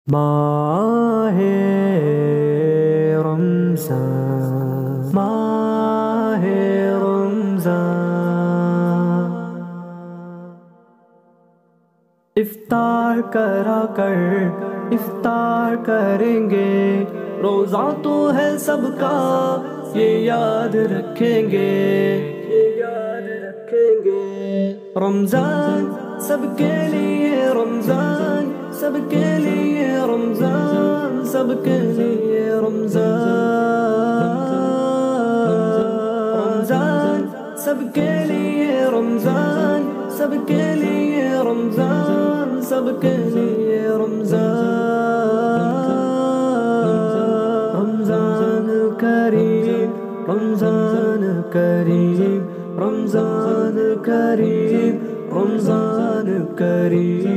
ماہ رمضان، ماہ رمضان، افطار کرا کر افطار کریں گے، روزہ تو ہے سب کا یہ یاد رکھیں گے، یہ یاد رکھیں گے۔ رمضان سب کے لیے، رمضان سب کے لیے، رمضان سب کے لیے، رمضان سب کے لیے، رمضان سب کے لیے، رمضان سب کے لیے، رمضان کریم، رمضان کریم، رمضان کریم، رمضان کریم،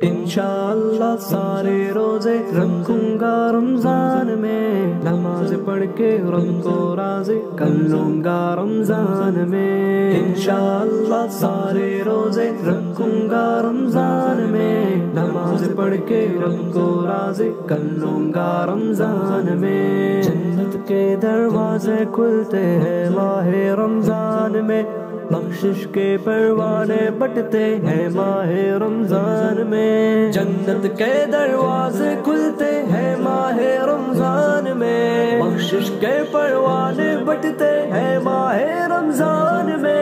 انشاءاللہ سارے روزے رکھوں گا رمضان میں، نماز پڑھ کے رب کو راضی کر لوں گا رمضان میں، انشاءاللہ سارے روزے رکھوں گا رمضان میں، نماز پڑھ کے رب کو راضی کر لوں گا رمضان میں۔ جنت کے دروازے کھلتے ہیں ماہ رمضان میں، بخشش کے پروانے بٹتے ہیں ماہ رمضان میں، جنت کے دروازے کھلتے ہیں ماہ رمضان میں، بخشش کے پروانے بٹتے ہیں ماہ رمضان میں۔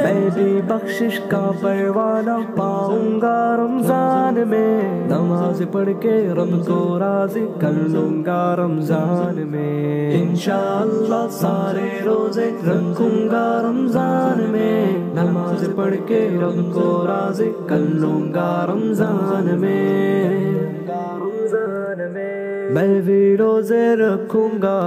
میں بھی بخشش کا پروانہ پاؤں گا رمضان میں، نماز پڑھ کے رب کو راضی کر لوں گا رمضان میں، انشاءاللہ سارے روزے رکھوں گا رمضان میں، نماز پڑھ کے رب کو راضی کر لوں گا رمضان میں، میں بھی روزے رکھوں گا،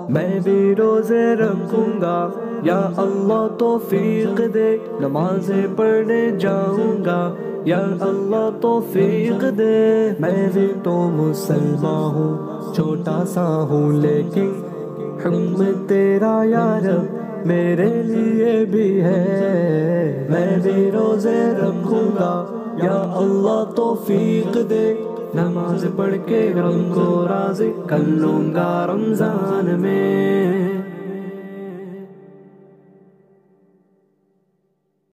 میں بھی روزے رکھوں گا، یا اللہ توفیق دے نمازیں پڑھنے جاؤں گا، یا اللہ توفیق دے۔ میں بھی تو مسلمان ہوں، چھوٹا سا ہوں لیکن حکم تیرا یا رب میرے لیے بھی ہے، میں بھی روزے رکھوں گا، یا اللہ توفیق دے نماز پڑھ کے رب کو راضی کر لوں گا رمضان میں۔